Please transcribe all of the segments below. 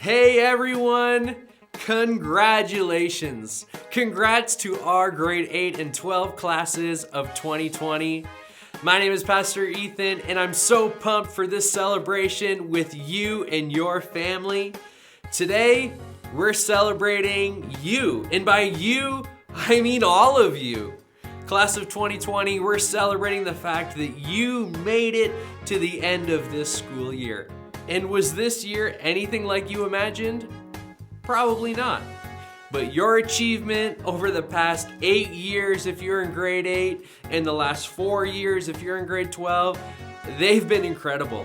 Hey everyone! Congratulations! Congrats to our grade 8 and 12 classes of 2020. My name is Pastor Ethan and I'm so pumped for this celebration with you and your family. Today, we're celebrating you, and by you, I mean all of you. Class of 2020, we're celebrating the fact that you made it to the end of this school year. And was this year anything like you imagined? Probably not. But your achievement over the past 8 years if you're in grade 8 and the last 4 years if you're in grade 12, they've been incredible.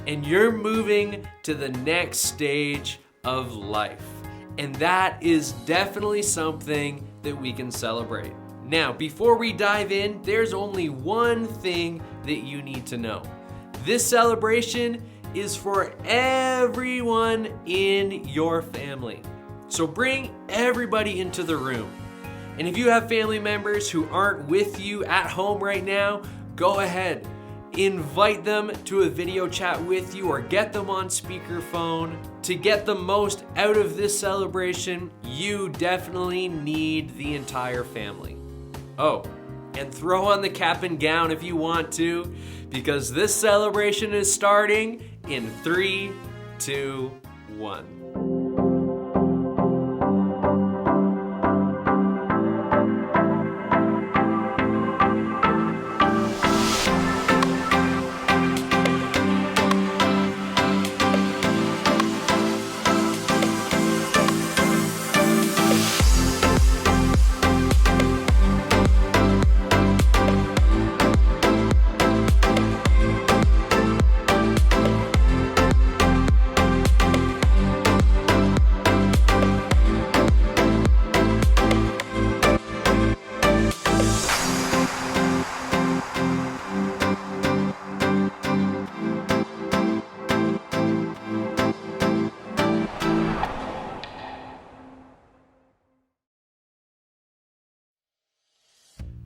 And you're moving to the next stage of life. And that is definitely something that we can celebrate. Now, before we dive in, there's only one thing that you need to know. This celebration is for everyone in your family. So bring everybody into the room. And if you have family members who aren't with you at home right now, go ahead. Invite them to a video chat with you or get them on speakerphone. To get the most out of this celebration, you definitely need the entire family. Oh, and throw on the cap and gown if you want to, because this celebration is starting in 3, 2, 1.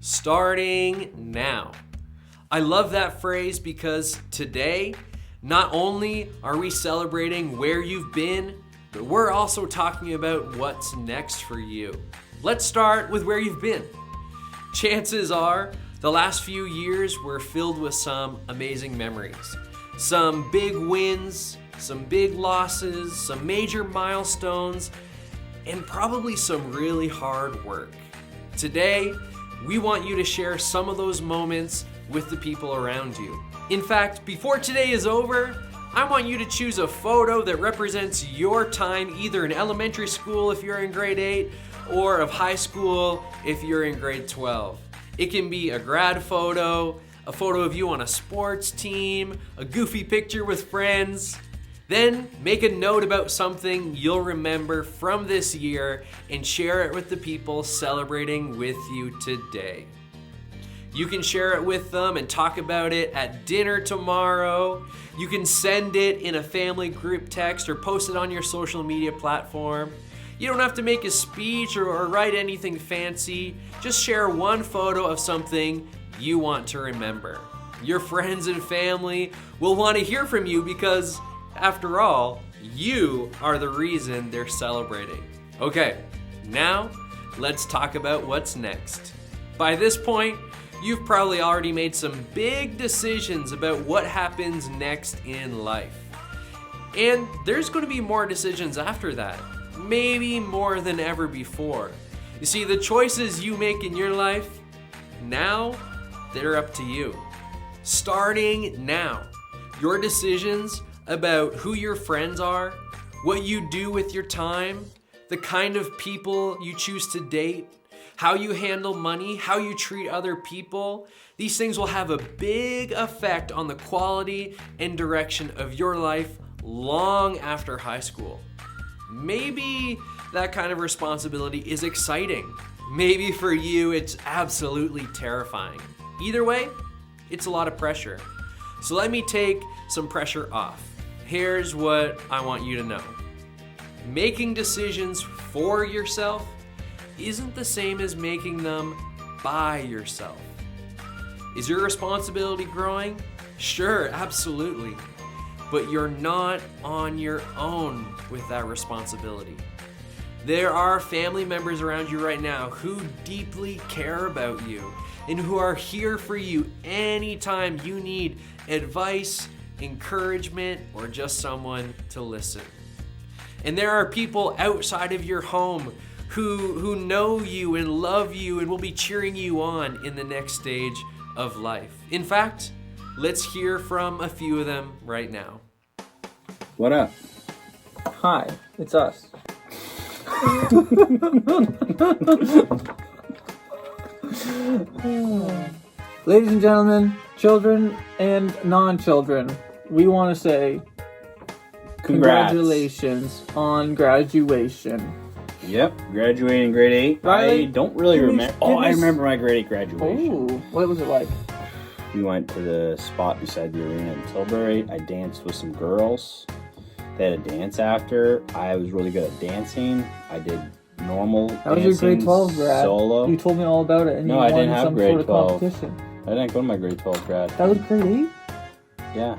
Starting now. I love that phrase because today, not only are we celebrating where you've been, but we're also talking about what's next for you. Let's start with where you've been. Chances are, the last few years were filled with some amazing memories. Some big wins, some big losses, some major milestones, and probably some really hard work. Today, we want you to share some of those moments with the people around you. In fact, before today is over, I want you to choose a photo that represents your time either in elementary school if you're in grade 8 or of high school if you're in grade 12. It can be a grad photo, a photo of you on a sports team, a goofy picture with friends. Then make a note about something you'll remember from this year and share it with the people celebrating with you today. You can share it with them and talk about it at dinner tomorrow. You can send it in a family group text or post it on your social media platform. You don't have to make a speech or write anything fancy. Just share one photo of something you want to remember. Your friends and family will want to hear from you because after all, you are the reason they're celebrating. Okay, now let's talk about what's next. By this point, you've probably already made some big decisions about what happens next in life. And there's going to be more decisions after that, maybe more than ever before. You see, the choices you make in your life, now, they're up to you. Starting now, your decisions about who your friends are, what you do with your time, the kind of people you choose to date, how you handle money, how you treat other people. These things will have a big effect on the quality and direction of your life long after high school. Maybe that kind of responsibility is exciting. Maybe for you, it's absolutely terrifying. Either way, it's a lot of pressure. So let me take some pressure off. Here's what I want you to know. Making decisions for yourself isn't the same as making them by yourself. Is your responsibility growing? Sure, absolutely. but you're not on your own with that responsibility. There are family members around you right now who deeply care about you and who are here for you anytime you need advice, encouragement, or just someone to listen. And there are people outside of your home who know you and love you and will be cheering you on in the next stage of life. In fact, let's hear from a few of them right now. What up? Hi, it's us. Ladies and gentlemen, children and non-children, we want to say Congrats. congratulations on graduation. Yep, graduating grade 8. Riley, I don't really remember. Oh, I us- remember my grade 8 graduation. Oh, what was it like? We went to the spot beside the arena in Tilbury. I danced with some girls. They had a dance after. I was really good at dancing. I did normal That was dancing, your grade 12 grad. solo. You told me all about it, and No, you I won didn't have some grade sort of 12. competition. I didn't go to my grade 12 grad. That was grade 8? Yeah.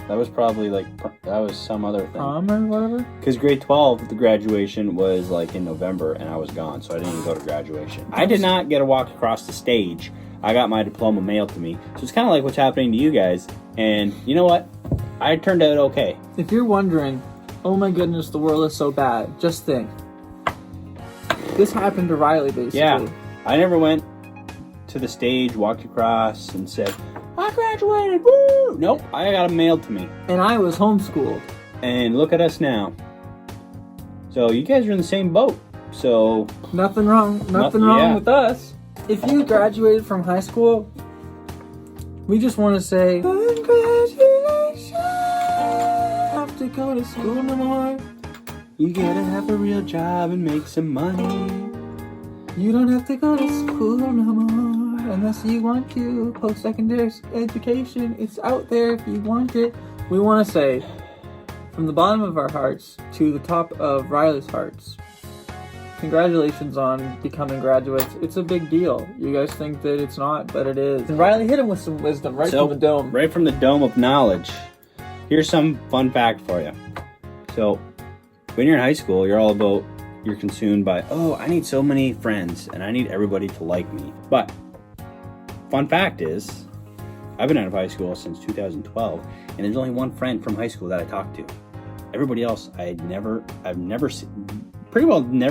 That was probably that was some other thing. Prom or whatever? Because grade 12, the graduation was like in November, and I was gone, so I didn't even go to graduation. I did not get to walk across the stage. I got my diploma mailed to me. So it's kind of like what's happening to you guys. And you know what? I turned out okay. If you're wondering, oh my goodness, the world is so bad, just think. This happened to Riley, basically. Yeah. I never went to the stage, walked across, and said, I graduated, woo! Nope, I got it mailed to me. And I was homeschooled. And look at us now. So you guys are in the same boat. So Nothing wrong yeah. with us. If you graduated from high school, we just want to say congratulations. Have to go to school no more. you gotta have a real job and make some money. You don't have to go to school no more unless you want to. Post-secondary education, it's out there if you want it. We want to say, from the bottom of our hearts to the top of Riley's hearts, congratulations on becoming graduates. It's a big deal. You guys think that it's not, but it is. And Riley hit him with some wisdom right from the dome. Right from the dome of knowledge. Here's some fun fact for you. So, when you're in high school, you're consumed by, oh, I need so many friends and I need everybody to like me. But, fun fact is, I've been out of high school since 2012, and there's only one friend from high school that I talk to. Everybody else I've never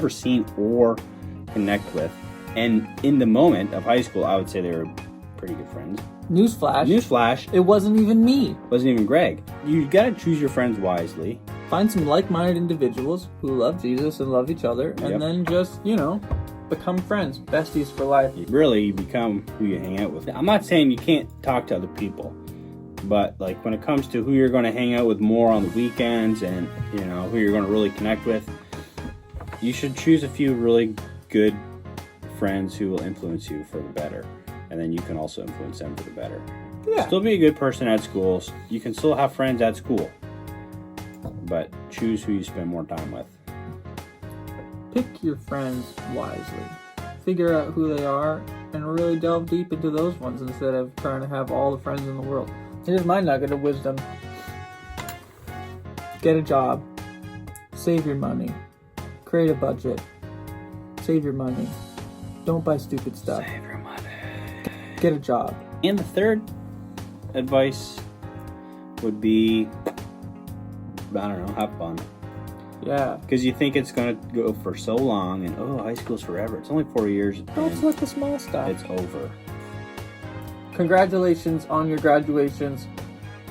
seen or connect with. And in the moment of high school, I would say they were pretty good friends. Newsflash. It wasn't even me. Wasn't even Greg. You gotta choose your friends wisely. Find some like-minded individuals who love Jesus and love each other, and then just, become friends, besties for life. You really become who you hang out with. I'm not saying you can't talk to other people, but like when it comes to who you're going to hang out with more on the weekends and who you're going to really connect with, you should choose a few really good friends who will influence you for the better, and then you can also influence them for the better. Yeah. Still be a good person at school. You can still have friends at school, but choose who you spend more time with. Pick your friends wisely. Figure out who they are and really delve deep into those ones instead of trying to have all the friends in the world. Here's my nugget of wisdom. Get a job. Save your money. Create a budget. Save your money. Don't buy stupid stuff. Save your money. Get a job. And the third advice would be, I don't know, have fun. Yeah. Because you think it's going to go for so long, and high school's forever. It's only 4 years. Don't sweat the small stuff. It's over. Congratulations on your graduations.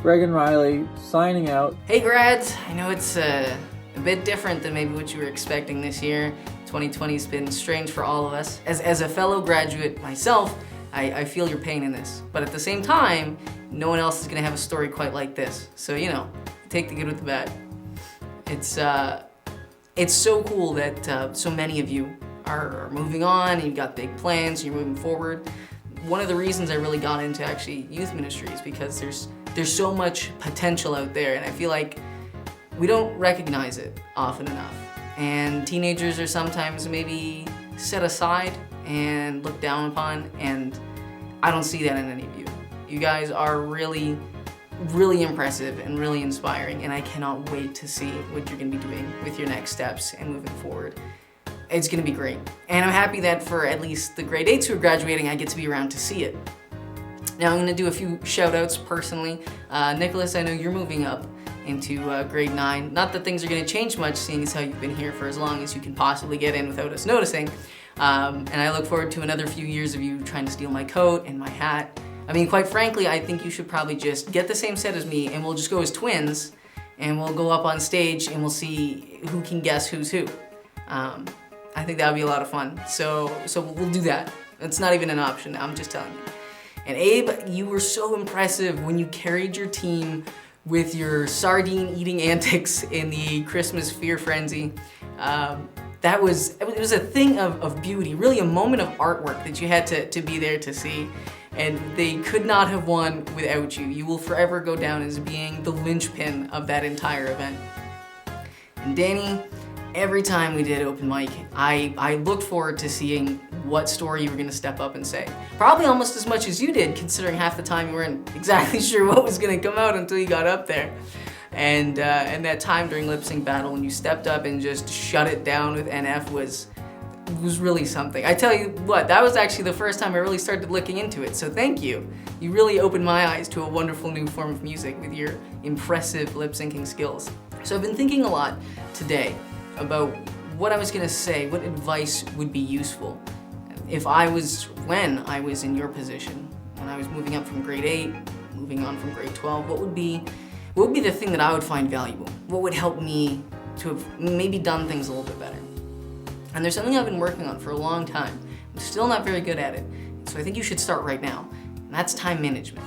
Greg and Riley signing out. Hey grads, I know it's a bit different than maybe what you were expecting this year. 2020's been strange for all of us. As a fellow graduate myself, I feel your pain in this. But at the same time, no one else is gonna have a story quite like this. So take the good with the bad. It's so cool that so many of you are moving on and you've got big plans and you're moving forward. One of the reasons I really got into actually youth ministry is because there's so much potential out there, and I feel like we don't recognize it often enough. And teenagers are sometimes maybe set aside and looked down upon, and I don't see that in any of you. You guys are really really impressive and really inspiring, and I cannot wait to see what you're going to be doing with your next steps and moving forward. It's going to be great, and I'm happy that for at least the grade 8s who are graduating, I get to be around to see it. Now I'm going to do a few shout outs personally. Nicholas, I know you're moving up into grade 9. Not that things are going to change much, seeing as how you've been here for as long as you can possibly get in without us noticing. And I look forward to another few years of you trying to steal my coat and my hat. I mean, quite frankly, I think you should probably just get the same set as me, and we'll just go as twins, and we'll go up on stage and we'll see who can guess who's who. I think that would be a lot of fun. So we'll do that. It's not even an option, I'm just telling you. And Abe, you were so impressive when you carried your team with your sardine eating antics in the Christmas fear frenzy. It was a thing of beauty, really a moment of artwork that you had to be there to see. And they could not have won without you. You will forever go down as being the linchpin of that entire event. And Danny, every time we did open mic, I looked forward to seeing what story you were gonna step up and say. Probably almost as much as you did, considering half the time you weren't exactly sure what was gonna come out until you got up there. And that time during lip sync battle when you stepped up and just shut it down with NF was really something. I tell you what, that was actually the first time I really started looking into it, so thank you. You really opened my eyes to a wonderful new form of music with your impressive lip syncing skills. So I've been thinking a lot today about what I was gonna say, what advice would be useful when I was in your position, when I was moving up from grade 8, moving on from grade 12, what would be the thing that I would find valuable? What would help me to have maybe done things a little bit better? And there's something I've been working on for a long time. I'm still not very good at it, so I think you should start right now, and that's time management.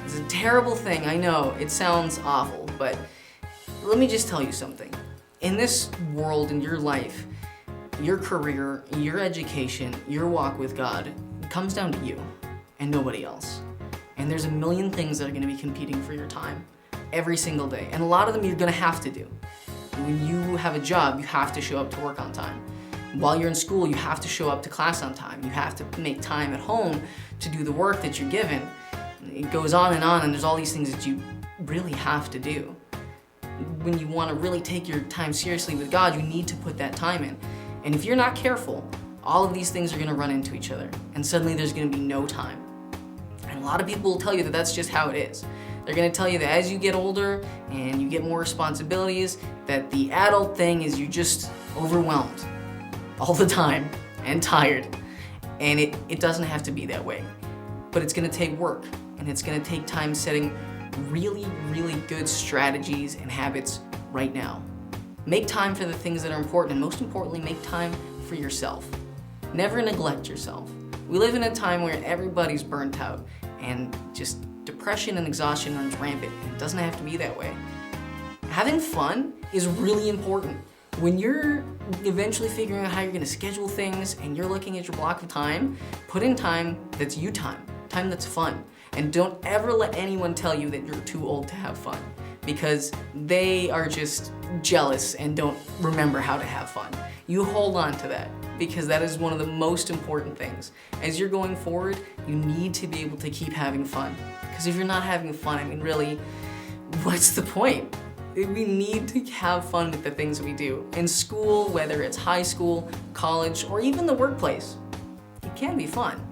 It's a terrible thing, I know, it sounds awful, but let me just tell you something. In this world, in your life, your career, your education, your walk with God, it comes down to you and nobody else. And there's a million things that are gonna be competing for your time every single day, and a lot of them you're gonna have to do. When you have a job, you have to show up to work on time. While you're in school, you have to show up to class on time. You have to make time at home to do the work that you're given. It goes on, and there's all these things that you really have to do. When you want to really take your time seriously with God, you need to put that time in. And if you're not careful, all of these things are going to run into each other, and suddenly there's going to be no time. And a lot of people will tell you that that's just how it is. They're going to tell you that as you get older and you get more responsibilities, that the adult thing is you're just overwhelmed all the time and tired. And it doesn't have to be that way. But it's gonna take work, and it's gonna take time setting really, really good strategies and habits right now. Make time for the things that are important, and most importantly, make time for yourself. Never neglect yourself. We live in a time where everybody's burnt out, and just depression and exhaustion runs rampant. It doesn't have to be that way. Having fun is really important. When you're eventually figuring out how you're gonna schedule things and you're looking at your block of time, put in time that's you time that's fun. And don't ever let anyone tell you that you're too old to have fun, because they are just jealous and don't remember how to have fun. You hold on to that, because that is one of the most important things. As you're going forward, you need to be able to keep having fun. Because if you're not having fun, I mean, really, what's the point? We need to have fun with the things we do. In school, whether it's high school, college, or even the workplace, it can be fun.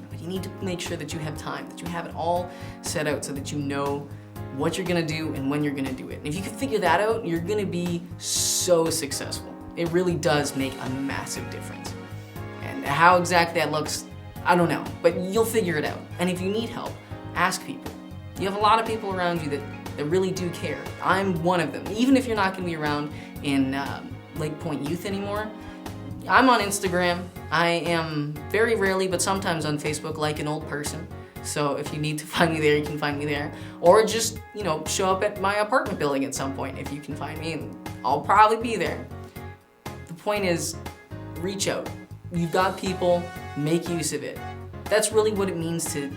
But you need to make sure that you have time, that you have it all set out so that you know what you're gonna do and when you're gonna do it. And if you can figure that out, you're gonna be so successful. It really does make a massive difference. And how exactly that looks, I don't know, but you'll figure it out. And if you need help, ask people. You have a lot of people around you that really do care. I'm one of them. Even if you're not gonna be around in LakePoint Youth anymore, I'm on Instagram. I am very rarely, but sometimes on Facebook, like an old person. So if you need to find me there, you can find me there. Or just, show up at my apartment building at some point if you can find me, and I'll probably be there. The point is, reach out. You've got people, make use of it. That's really what it means to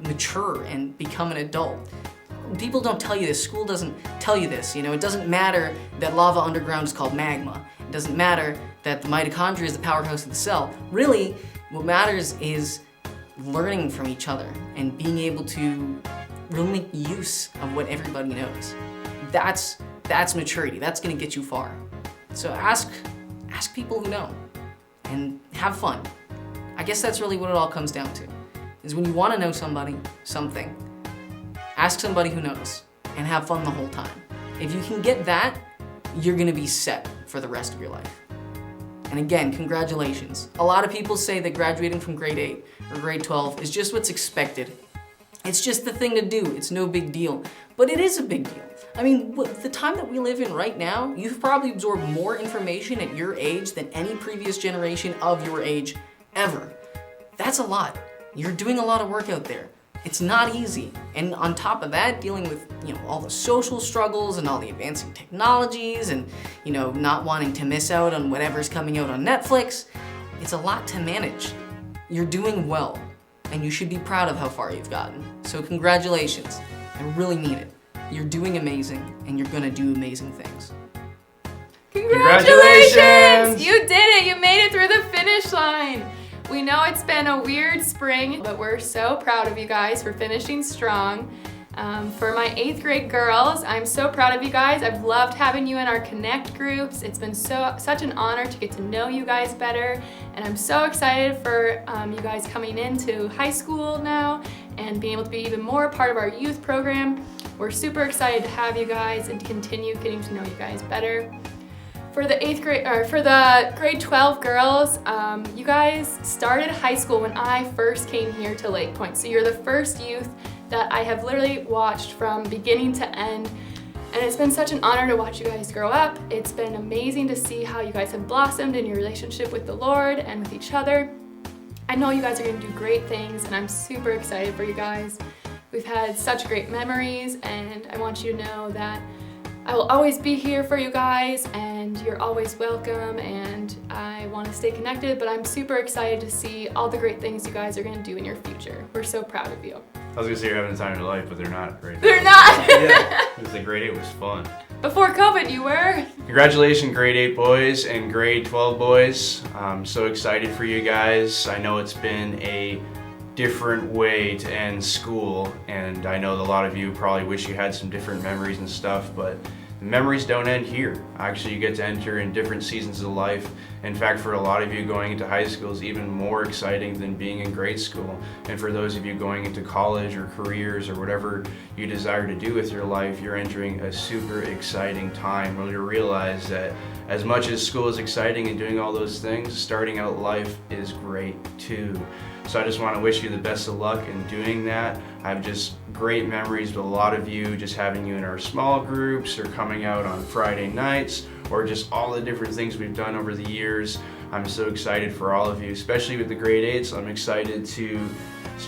mature and become an adult. People don't tell you this, school doesn't tell you this, it doesn't matter that lava underground is called magma. It doesn't matter that the mitochondria is the powerhouse of the cell. Really, what matters is learning from each other and being able to really make use of what everybody knows. That's maturity. That's gonna get you far. So ask people who know and have fun. I guess that's really what it all comes down to, is when you wanna know somebody, something, ask somebody who knows and have fun the whole time. If you can get that, you're gonna be set for the rest of your life. And again, congratulations. A lot of people say that graduating from grade 8 or grade 12 is just what's expected. It's just the thing to do. It's no big deal. But it is a big deal. I mean, the time that we live in right now, you've probably absorbed more information at your age than any previous generation of your age ever. That's a lot. You're doing a lot of work out there. It's not easy. And on top of that, dealing with, all the social struggles and all the advancing technologies and, not wanting to miss out on whatever's coming out on Netflix, it's a lot to manage. You're doing well, and you should be proud of how far you've gotten. So congratulations. I really mean it. You're doing amazing, and you're gonna do amazing things. Congratulations! You did it! You made it through the finish line! We know it's been a weird spring, but we're so proud of you guys for finishing strong. For my 8th grade girls, I'm so proud of you guys. I've loved having you in our Connect groups. It's been such an honor to get to know you guys better, and I'm so excited for you guys coming into high school now and being able to be even more a part of our youth program. We're super excited to have you guys and to continue getting to know you guys better. For the 8th grade, or for the grade 12 girls, you guys started high school when I first came here to LakePoint. So you're the first youth that I have literally watched from beginning to end. And it's been such an honor to watch you guys grow up. It's been amazing to see how you guys have blossomed in your relationship with the Lord and with each other. I know you guys are gonna do great things, and I'm super excited for you guys. We've had such great memories, and I want you to know that I will always be here for you guys, and you're always welcome, and I want to stay connected, but I'm super excited to see all the great things you guys are going to do in your future. We're so proud of you. I was gonna say you're having the time of your life, but they're not right now. They're not! Yeah, because the grade 8 was fun. Before COVID, you were? Congratulations, grade 8 boys and grade 12 boys. I'm so excited for you guys. I know it's been a different way to end school, and I know that a lot of you probably wish you had some different memories and stuff, but the memories don't end here. Actually, you get to enter in different seasons of life. In fact, for a lot of you, going into high school is even more exciting than being in grade school. And for those of you going into college or careers or whatever you desire to do with your life, you're entering a super exciting time where you realize that as much as school is exciting and doing all those things, starting out life is great too. So I just want to wish you the best of luck in doing that. I have just great memories with a lot of you, just having you in our small groups or coming out on Friday nights, or just all the different things we've done over the years. I'm so excited for all of you, especially with the grade 8s. I'm excited to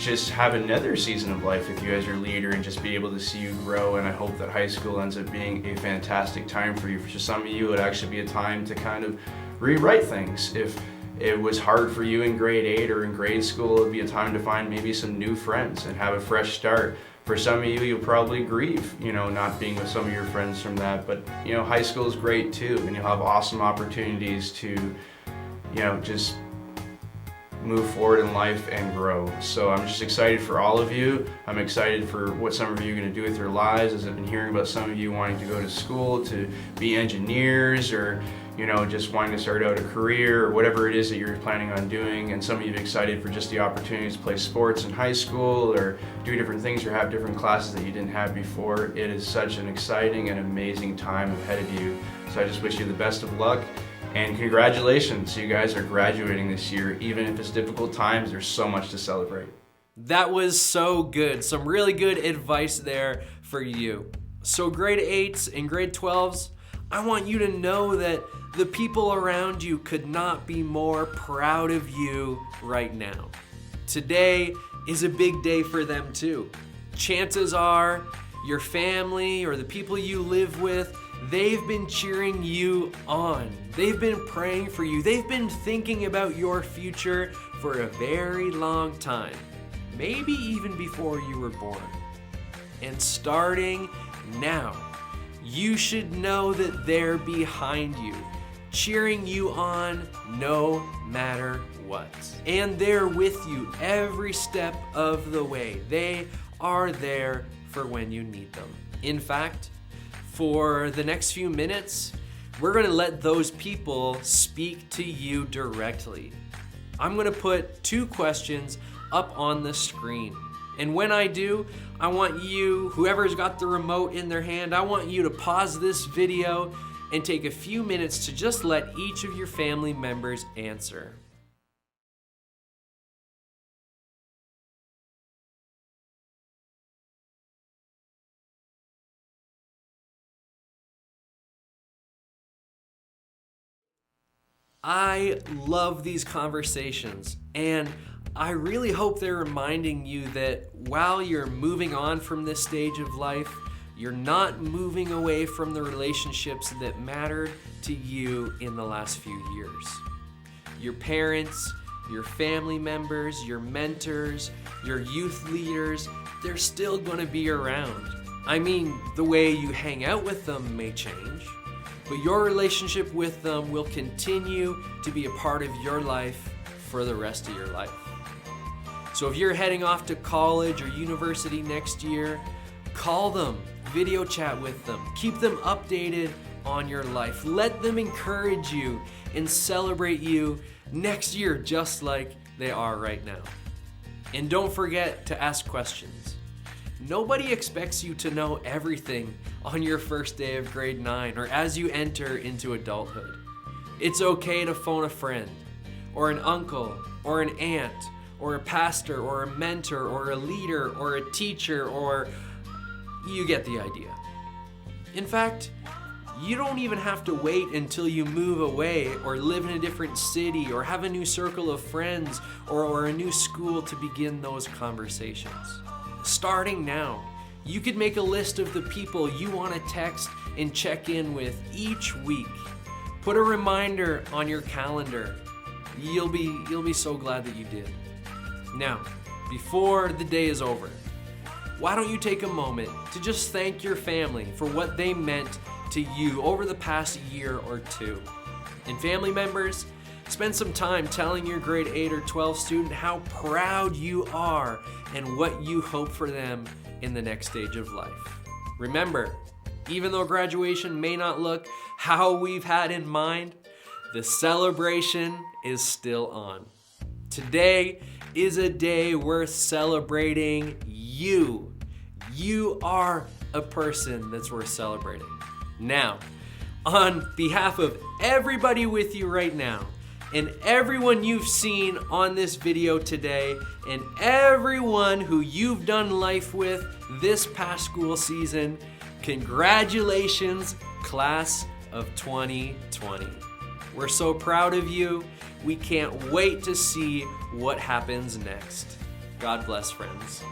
just have another season of life with you as your leader and just be able to see you grow, and I hope that high school ends up being a fantastic time for you. For some of you, it would actually be a time to kind of rewrite things. If it was hard for you in grade 8 or in grade school, it'd be a time to find maybe some new friends and have a fresh start. For some of you, you'll probably grieve, not being with some of your friends from that, but high school is great too, and you'll have awesome opportunities to, just move forward in life and grow. So I'm just excited for all of you. I'm excited for what some of you are going to do with your lives, as I've been hearing about some of you wanting to go to school to be engineers, or just wanting to start out a career, or whatever it is that you're planning on doing. And some of you are excited for just the opportunities to play sports in high school or do different things or have different classes that you didn't have before. It is such an exciting and amazing time ahead of you. So I just wish you the best of luck, and congratulations. You guys are graduating this year. Even if it's difficult times, there's so much to celebrate. That was so good. Some really good advice there for you. So grade 8s and grade 12s, I want you to know that the people around you could not be more proud of you right now. Today is a big day for them too. Chances are your family or the people you live with, they've been cheering you on. They've been praying for you. They've been thinking about your future for a very long time, maybe even before you were born. And starting now, you should know that they're behind you, cheering you on no matter what. And they're with you every step of the way. They are there for when you need them. In fact, for the next few minutes, we're going to let those people speak to you directly. I'm going to put 2 questions up on the screen. And when I do, I want you, whoever's got the remote in their hand, I want you to pause this video and take a few minutes to just let each of your family members answer. I love these conversations, and I really hope they're reminding you that while you're moving on from this stage of life, you're not moving away from the relationships that mattered to you in the last few years. Your parents, your family members, your mentors, your youth leaders, they're still going to be around. I mean, the way you hang out with them may change, but your relationship with them will continue to be a part of your life for the rest of your life. So if you're heading off to college or university next year, call them, video chat with them, keep them updated on your life. Let them encourage you and celebrate you next year just like they are right now. And don't forget to ask questions. Nobody expects you to know everything on your first day of grade 9 or as you enter into adulthood. It's okay to phone a friend, or an uncle, or an aunt, or a pastor, or a mentor, or a leader, or a teacher, or you get the idea. In fact, you don't even have to wait until you move away or live in a different city or have a new circle of friends or a new school to begin those conversations. Starting now, you could make a list of the people you want to text and check in with each week. Put a reminder on your calendar. You'll be so glad that you did. Now, before the day is over, why don't you take a moment to just thank your family for what they meant to you over the past year or 2. And family members, spend some time telling your grade 8 or 12 student how proud you are and what you hope for them in the next stage of life. Remember, even though graduation may not look how we've had in mind, the celebration is still on. Today is a day worth celebrating you. You are a person that's worth celebrating. Now, on behalf of everybody with you right now, and everyone you've seen on this video today, and everyone who you've done life with this past school season, congratulations, class of 2020. We're so proud of you. We can't wait to see what happens next. God bless, friends.